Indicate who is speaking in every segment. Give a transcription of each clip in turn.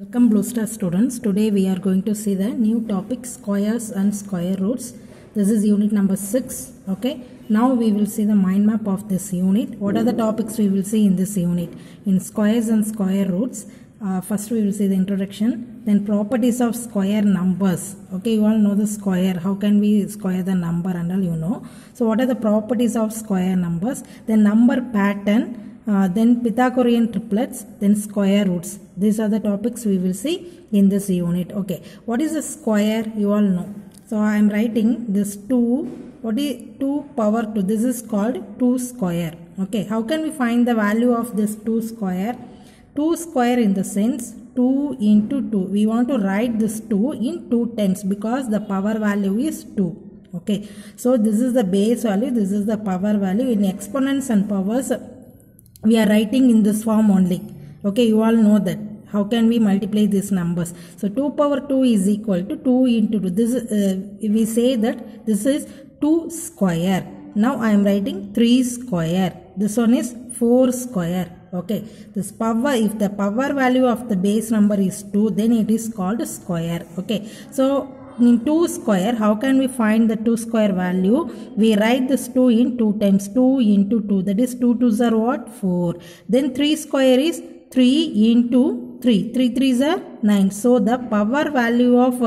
Speaker 1: Welcome Blue Star students. Today we are going to see the new topic squares and square roots. This is unit number 6. Okay. Now we will see the mind map of this unit. What are the topics we will see in this unit? In squares and square roots. First we will see the introduction. Then properties of square numbers. Okay, you all know the square. How can we square the number and all you know. So what are the properties of square numbers? Then number pattern. Then Pythagorean triplets, then square roots. These are the topics we will see in this unit. Okay, what is a square? You all know. So I am writing this 2. What is 2 power 2? This is called 2 square. Okay, how can we find the value of this 2 square? 2 square in the sense 2 into 2. We want to write this 2 in 2 tens because the power value is 2. Okay, so this is the base value. This is the power value. In exponents and powers, we are writing in this form only. Okay, you all know that. How can we multiply these numbers? So 2 power 2 is equal to 2 into 2. This we say that this is 2 square. Now I am writing 3 square. This one is 4 square. Okay, this power, if the power value of the base number is 2, then it is called square. Okay, so in 2 square, how can we find the 2 square value? We write this 2 in 2 times. 2 into 2, that is 2 2s are what? 4. Then 3 square is 3 into 3. 3 3s are 9. So the power value of,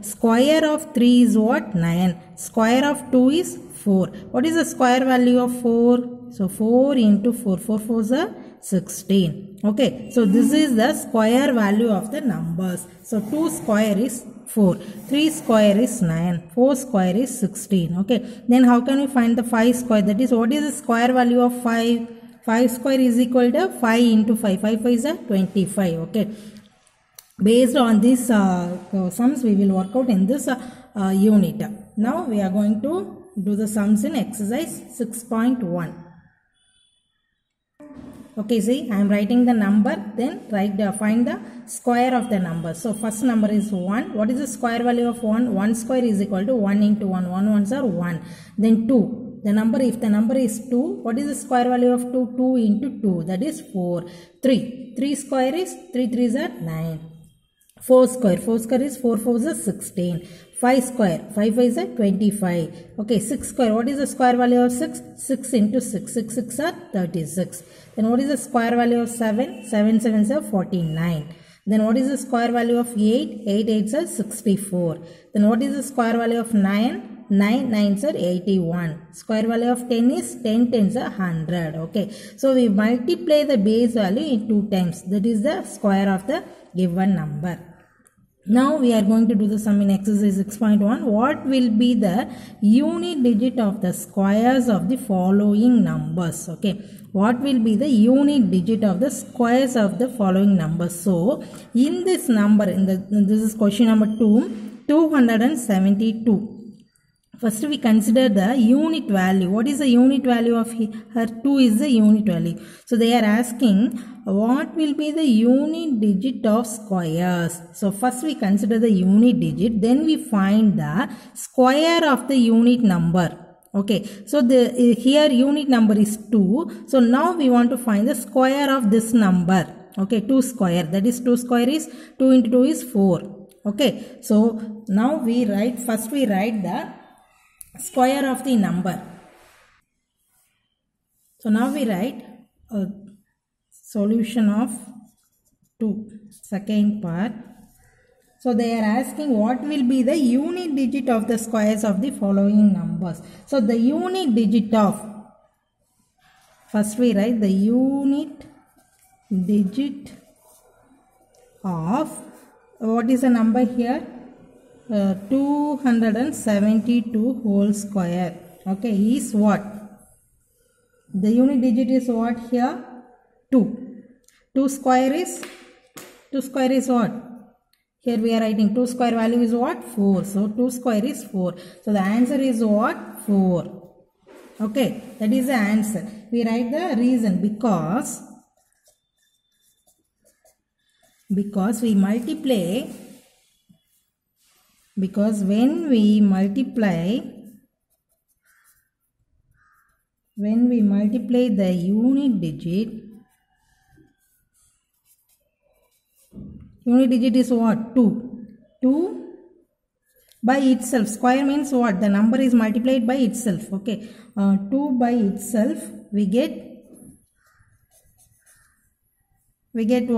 Speaker 1: square of 3 is what? 9. Square of 2 is 4. What is the square value of 4? So 4 into 4. 4 4s are 16. Okay, so this is the square value of the numbers. So 2 square is 4, 3 square is 9, 4 square is 16. Okay, then how can we find the 5 square? That is, what is the square value of 5? 5 square is equal to 5 into 5. 5 5 is 25. Okay, based on these sums we will work out in this unit. Now we are going to do the sums in exercise 6.1. Okay, see, I am writing the number, then find the square of the number. So first number is 1. What is the square value of 1? 1 square is equal to 1 into 1. 1 ones are 1. Then 2. The number, if the number is 2, what is the square value of 2? 2 into 2, that is 4. 3. 3 square is 3 3s are 9. 4 square. 4 square is 4 4s are 16. 5 square. 5 5 is 25. Okay, 6 square. What is the square value of 6? 6 into 6. 6 6 are 36. Then what is the square value of 7? 7 7s are 49. Then what is the square value of 8? 8 8s are 64. Then what is the square value of 9? 9 9s are 81. Square value of 10 is 10 10s are 100. Okay, so we multiply the base value in 2 times. That is the square of the given number. Now we are going to do the sum in exercise 6.1. What will be the unit digit of the squares of the following numbers? Okay, what will be the unit digit of the squares of the following numbers? So in this number, this is question number 2, 272. First we consider the unit value. What is the unit value of her? 2 is the unit value. So they are asking what will be the unit digit of squares. So first we consider the unit digit, then we find the square of the unit number. Okay, so here unit number is 2. So now we want to find the square of this number. Okay, 2 square, that is 2 square is 2 into 2 is 4. Okay, so now we write the square of the number. So now we write a solution of 2, second part. So they are asking what will be the unit digit of the squares of the following numbers. So the unit digit of, first we write the unit digit of, what is the number here? 272 whole square. Okay, is what? The unit digit is what here? 2. 2 square is what? Here we are writing 2 square value is what? 4. So 2 square is 4. So the answer is what? 4. Okay, that is the answer. We write the reason because we multiply. Because when we multiply the unit digit Unit digit is what? 2. 2 by itself. Square means what? The number is multiplied by itself. Okay. 2 by itself, we get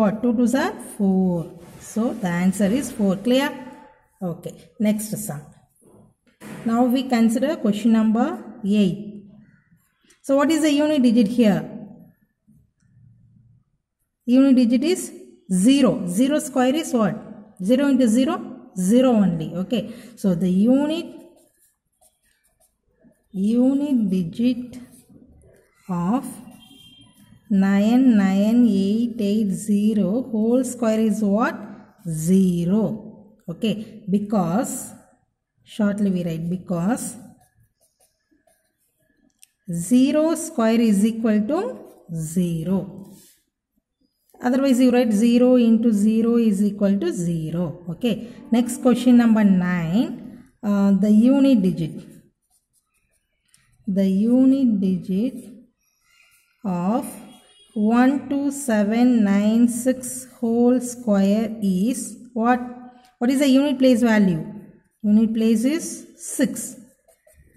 Speaker 1: what? 2 2s are 4. So the answer is 4. Clear? Okay. Next sum. Now we consider question number 8. So what is the unit digit here? Unit digit is 0. 0 square is what? 0 into 0? 0 only. Okay. So the unit digit of 99880 whole square is what? 0. Okay. Because, shortly we write, because 0 square is equal to 0. Otherwise, you write 0 into 0 is equal to 0. Okay. Next question number 9. The unit digit. The unit digit of 12796 whole square is what? What is the unit place value? Unit place is 6.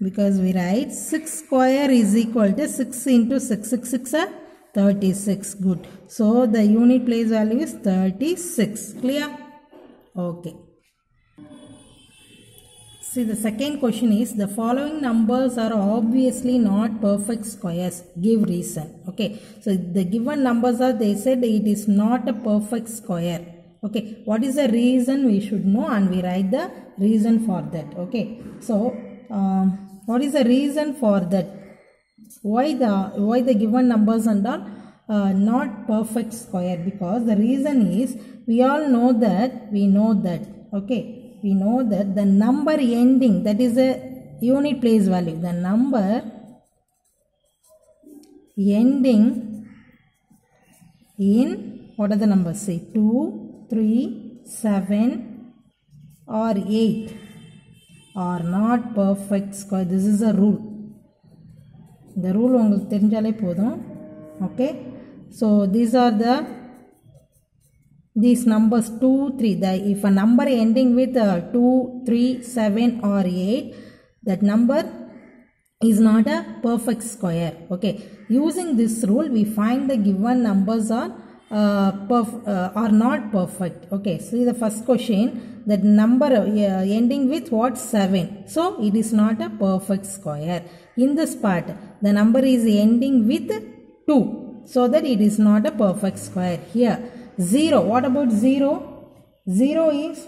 Speaker 1: Because we write 6 square is equal to 6 into 6. 6 6 are 36. Good. So the unit place value is 36. Clear? Okay. See, the second question is, the following numbers are obviously not perfect squares. Give reason. Okay. So the given numbers are, they said it is not a perfect square. Okay. What is the reason we should know, and we write the reason for that. Okay. So what is the reason for that? Why the given numbers and all not perfect square? Because the reason is, we know that okay, we know that the number ending, that is a unit place value, the number ending in, what are the numbers? Say 2, 3, 7 or 8 are not perfect square. This is a rule. The rule உங்களுக்கு தெரிஞ்சாலே போதும். Okay. So these numbers 2, 3. If a number ending with 2, 3, 7 or 8, that number is not a perfect square. Okay. Using this rule, we find the given numbers are not perfect. Okay. See the first question, that number ending with what? 7. So it is not a perfect square. In this part, the number is ending with 2. So that it is not a perfect square. Here 0. What about 0? 0 is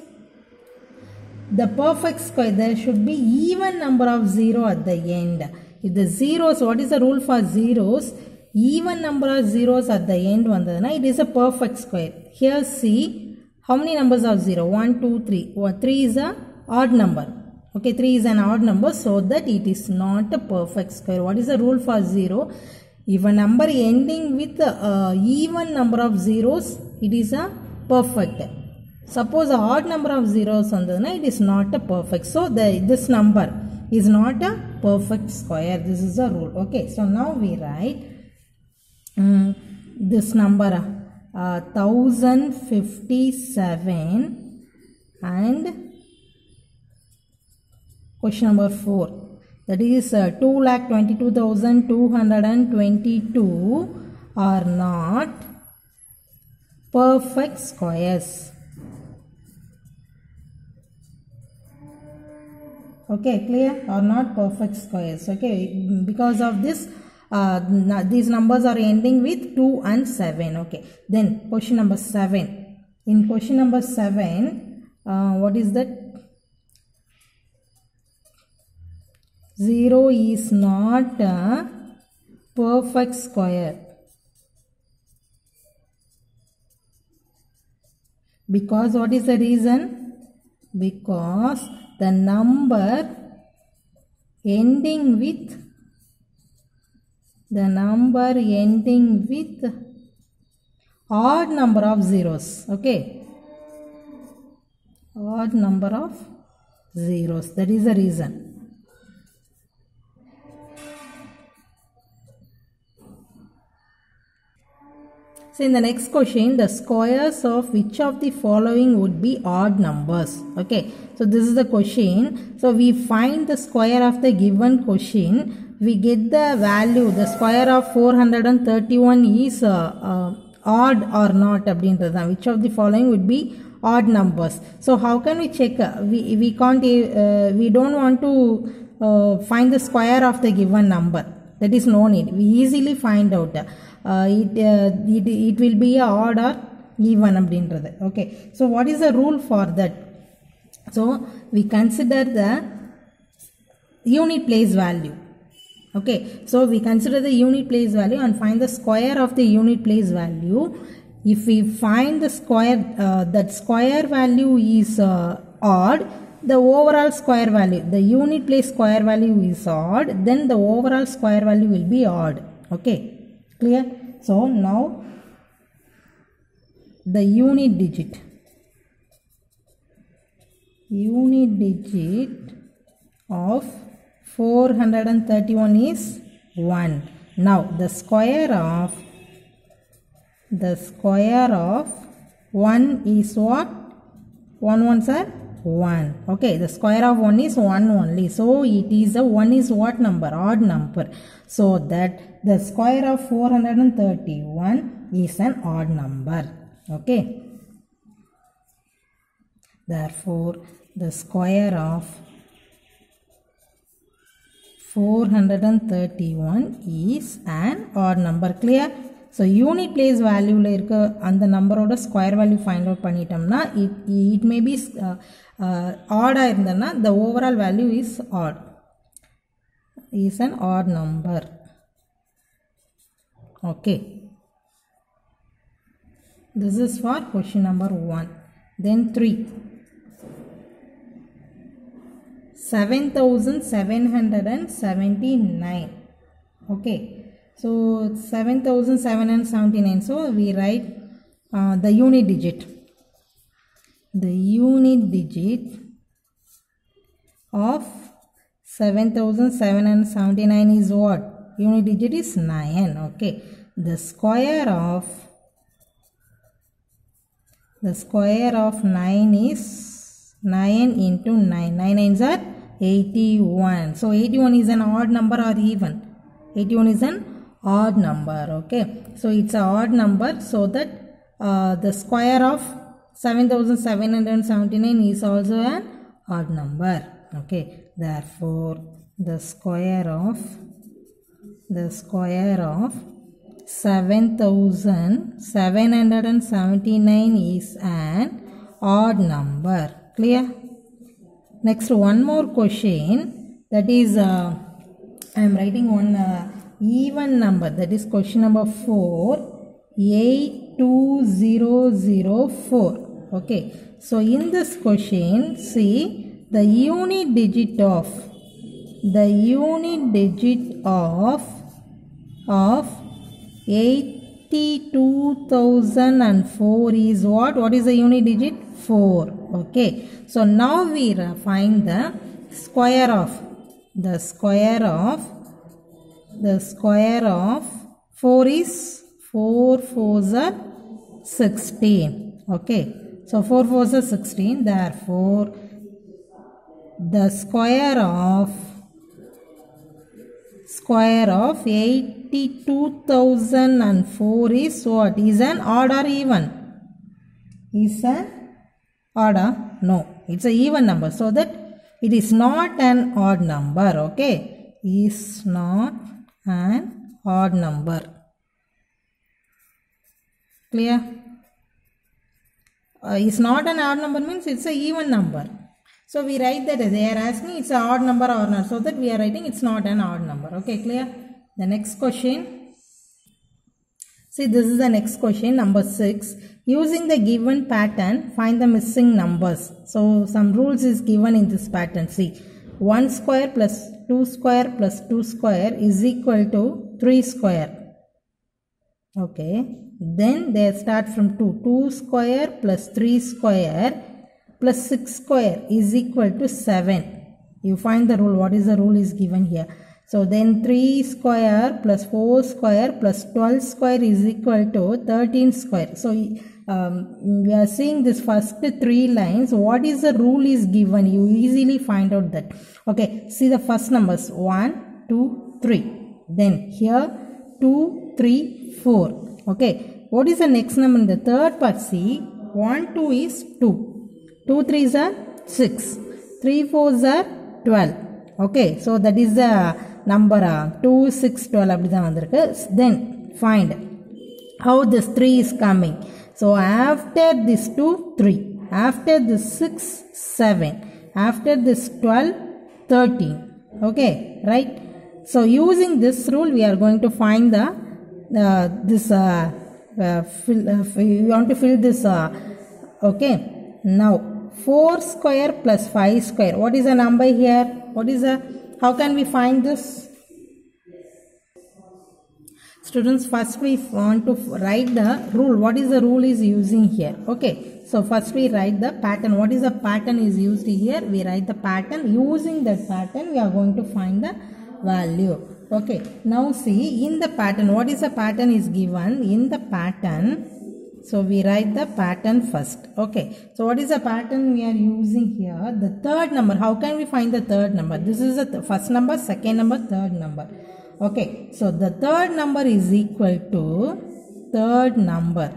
Speaker 1: the perfect square. There should be even number of 0 at the end. If the zeros, what is the rule for zeros? Even number of zeros at the end vandadana, it is a perfect square. Here see, how many numbers of 0? 1, 2, 3. 3 is a odd number. Okay, 3 is an odd number, so that it is not a perfect square. What is the rule for 0? If a number ending with even number of zeros, it is a perfect. Suppose a odd number of zeros vandadana, it is not a perfect. So this number is not a perfect square. This is a rule. Okay, so now we write this number 1057 and question number 4, that is 2,22,222 are not perfect squares. Okay, clear? Are not perfect squares. Okay, because of this these numbers are ending with 2 and 7. Okay, then question number 7. In question number 7, what is that? 0 is not a perfect square. Because what is the reason? Because the number ending with odd number of zeros. Okay, odd number of zeros. That is the reason. So in the next question, the squares of which of the following would be odd numbers? Okay, so this is the question. So we find the square of the given question. We get the value, the square of 431 is odd or not. Which of the following would be odd numbers? So how can we check? We can't. We don't want to find the square of the given number. That is no need. We easily find out. It will be a odd or even. Okay. So what is the rule for that? So we consider the unit place value. Okay. So we consider the unit place value and find the square of the unit place value. If we find the square, that square value is odd, the overall square value, the unit place square value is odd, then the overall square value will be odd. Okay. Clear? So now the unit digit of 431 is 1. Now the square of 1 is what? 1 ones are 1. Okay, the square of 1 is 1 only. So it is a 1 is what number? Odd number. So that the square of 431 is an odd number. Okay. Therefore, the square of 431 is an odd number. Clear? So unit place value la irukka and the number oda square value find out panitamna it may be odd ah irundana the overall value is odd, is an odd number. Okay, this is for question number 1. Then 3, 7779. Okay, so 7779. So we write the unit digit. The unit digit of 7779 is what? Unit digit is 9. Okay, the square of 9 is 9 into 9. 9 nines are 81. So 81 is an odd number or even? 81 is an odd number. Okay, so it's an odd number, so that the square of 7779 is also an odd number. Okay, therefore the square of 7779 is an odd number. Clear? Next, one more question, that is I am writing one even number, that is question number 4, 82004. Okay, so in this question, see the unit digit of 82,004 is what? What is the unit digit? 4. Okay, so now we find the square of 4 is 4 4s are 16. Okay, so 4 4s are 16. Therefore the square of 82,004 is what? Is an odd or even? Is an odd or no? It's an even number, so that it is not an odd number. Okay, is not an odd number. Clear? Is not an odd number means it's an even number. So we write that they are asking it's an odd number or not, so that we are writing it's not an odd number. Okay, clear? The next question. See, this is the next question, number 6. Using the given pattern, find the missing numbers. So some rules is given in this pattern. See, 1 square plus 2 square plus 2 square is equal to 3 square. Okay, then they start from 2. 2 square plus 3 square plus 6 square is equal to 7. You find the rule. What is the rule is given here? So then 3 square plus 4 square plus 12 square is equal to 13 square. So we are seeing this first 3 lines. What is the rule is given? You easily find out that. Okay, see the first numbers 1, 2, 3. Then here 2, 3, 4. Okay, what is the next number in the third part? See, 1, 2 is 2. 2, 3s are 6. 3, 4s are 12. Okay, so that is the number 2, 6, 12. Then find how this 3 is coming. So after this 2, 3. After this 6, 7. After this 12, 13. Okay, right? So using this rule, we are going to find the we want to fill this. Okay, now 4 square plus 5 square. What is the number here? What is the? How can we find this? Students, first we want to write the rule. What is the rule is using here? Okay, so first we write the pattern. What is the pattern is used here? We write the pattern. Using that pattern, we are going to find the value. Okay, now see in the pattern. What is the pattern is given in the pattern? So we write the pattern first. Okay, so what is the pattern we are using here? The third number. How can we find the third number? This is the first number, second number, third number. Okay, so the third number is equal to third number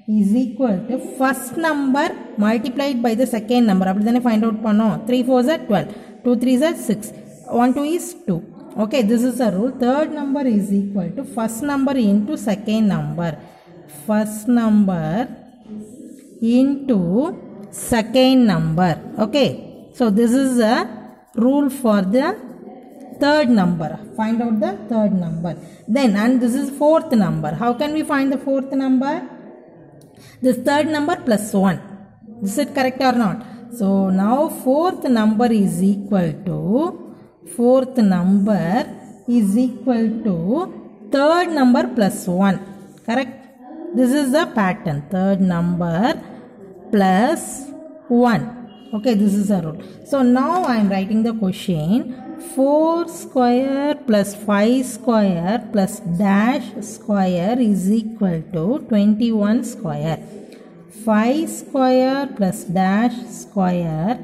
Speaker 1: is equal to first number multiplied by the second number. Appadina find out pannom. 3 4s are 12, 2 3s are 6, 1 2 is 2. Okay, this is the rule. Third number is equal to first number into second number. First number into second number. Okay, so this is a rule for the third number. Find out the third number. Then, and this is fourth number. How can we find the fourth number? This third number plus 1. Is it correct or not? So now fourth number is equal to third number plus 1. Correct? This is the pattern. Third number plus 1. Okay, this is a rule. So now I am writing the question. 4 square plus 5 square plus dash square is equal to 21 square. 5 square plus dash square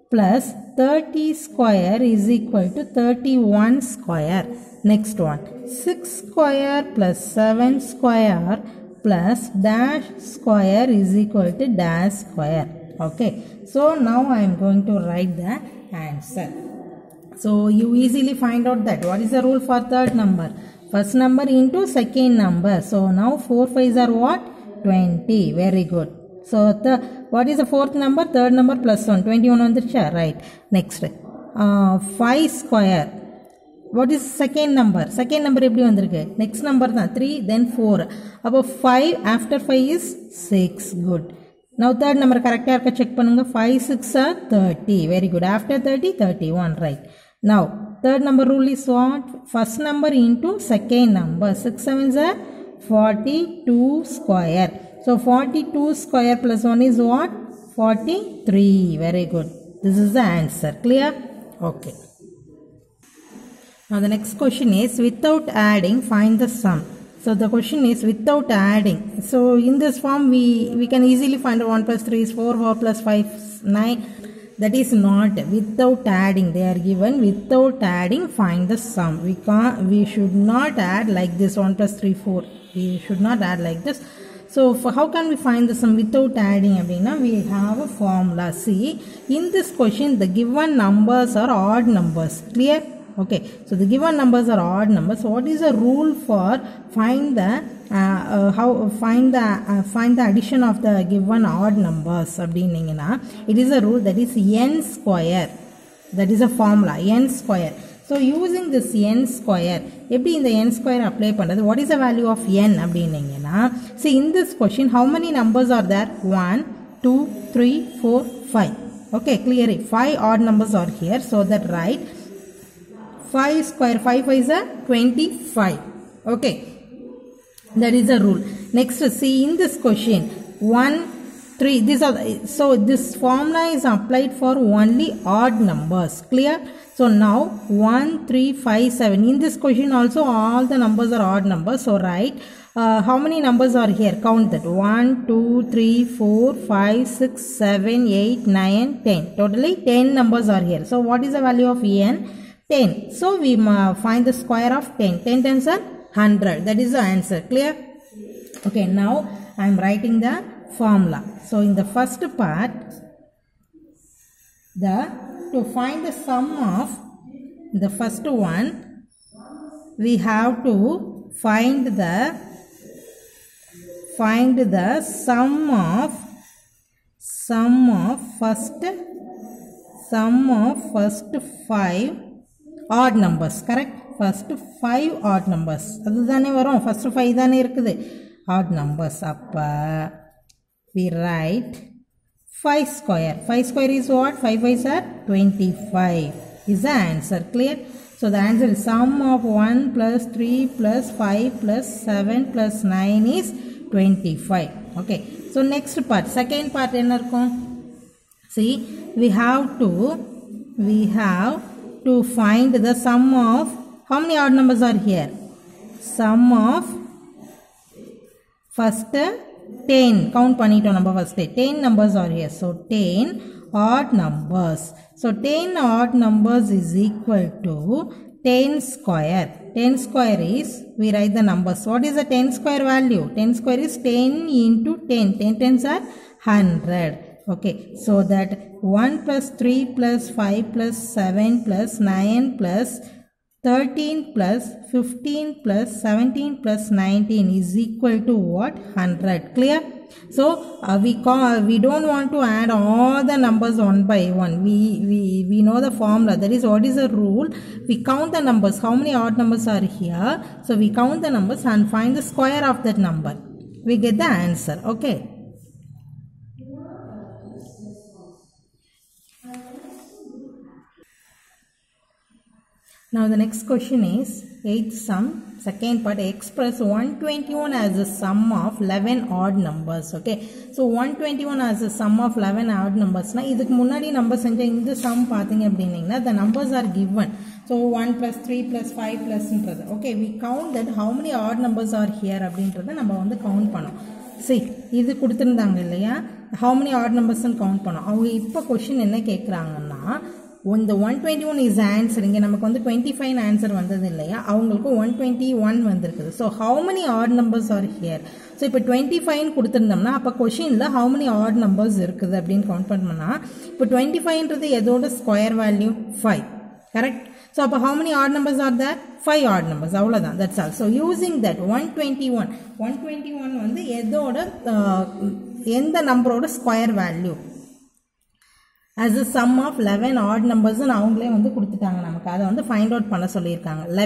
Speaker 1: plus 30 square is equal to 31 square. Next one. 6 square plus 7 square plus dash square is equal to dash square. Okay. So now I am going to write the answer. So you easily find out that. What is the rule for third number? First number into second number. So now 4 5s are what? 20. Very good. So what is the fourth number? Third number plus 1. 21 on the chair. Right. Next. 5 square. What is second number? Second number eppadi vandirukku? Next number da 3 then 4. Above 5 after 5 is 6. Good. Now third number correct ah check pannunga. 5 6 are 30. Very good. After 30 31. Right. Now third number rule is what? First number into second number. 6 7s are 42 square. So 42 square plus 1 is what? 43. Very good. This is the answer. Clear? Okay. Now the next question is without adding find the sum. So the question is without adding. So in this form we can easily find 1 plus 3 is 4, 4 plus 5 is 9. That is not without adding. They are given without adding find the sum. We should not add like this 1 plus 3 4. We should not add like this. So how can we find the sum without adding? We have a formula. See, in this question the given numbers are odd numbers. Clear? Okay, so the given numbers are odd numbers. So what is the rule for find the addition of the given odd numbers? It is a rule that is n square. That is a formula n square. So using this n square, eppadi in the n square apply pandrathu? What is the value of n abdiningena? See, in this question how many numbers are there? 1 2 3 4 5. Okay, clear it. 5 odd numbers are here, so that right 5 square 5 5 is 25. Okay, that is a rule. Next, see in this question 1 3. So this formula is applied for only odd numbers. Clear? So now 1, 3, 5, 7. In this question also all the numbers are odd numbers. So write how many numbers are here? Count that. 1, 2, 3, 4, 5, 6, 7, 8, 9, 10. Totally 10 numbers are here. So what is the value of n? 10. So we find the square of 10. 10 tens are 100. That is the answer. Clear? Okay, now I am writing the formula. So in the first part, to find the sum of the first one, we have to find the sum of first 5 odd numbers. Correct? First 5 odd numbers. அதுதானே வரும். First 5 தானே இருக்குது. Odd numbers. அப்ப we write 5 square. 5 square is what? 5 5s are 25. Is the answer. Clear? So the answer is sum of 1 plus 3 plus 5 plus 7 plus 9 is 25. Okay. So next part. Second part என்ன இருக்கும்? See, we have to find the sum of how many odd numbers are here? Sum of first 10. Count பண்ணிட்டோம் நம்ம first 10 numbers are here. So 10 odd numbers. So 10 odd numbers is equal to 10 square. 10 square is, we write the numbers. What is the 10 square value? 10 square is 10 into 10. 10 tens are 100. Okay, so that 1 plus 3 plus 5 plus 7 plus 9 plus 13 plus 15 plus 17 plus 19 is equal to what? 100. Clear? So we don't want to add all the numbers one by one. We know the formula. That is, what is the rule? We count the numbers. How many odd numbers are here? So we count the numbers and find the square of that number. We get the answer. Okay. Now the next question is 8th sum, second part. Express 121 as a sum of 11 odd numbers. Okay, so 121 as a sum of 11 odd numbers. Na idhukku munadi numbers senja indha sum pathinga appadinina the numbers are given. So 1 plus 3 plus 5 plus intradha. Okay, we count that how many odd numbers are here அப்படின்றத நம்ம வந்து count பண்ணோம். See, இது கொடுத்திருந்தாங்க இல்லையா, how many odd numbers ன்னு count பண்ணோம். அவங்க இப்போ क्वेश्चन என்ன கேக்குறாங்கன்னா, இந்த 121 is answer. இங்க நமக்கு வந்து 25 ஆன்சர் வந்தது இல்லையா, அவங்களுக்கு 121 வந்திருக்குது. So how many odd numbers are here? So இப்போ 25 கொடுத்திருந்தோம்னா அப்ப क्वेश्चनல how many odd numbers இருக்குது அப்படினு கவுண்ட் பண்ணோம்னா, இப்போ 25ன்றது எதோட ஸ்கொயர் வேல்யூ 5. கரெக்ட்? So அப்ப how many odd numbers are there? 5 odd numbers. அவ்வளவுதான். That's all. So using that 121 வந்து எதோட எந்த நம்பரோட square value as a sum of 11 odd numbers ன்னு அவங்களே வந்து கொடுத்துட்டாங்க நமக்கு. அதை வந்து ஃபைண்ட் அவுட் பண்ண சொல்லியிருக்காங்க.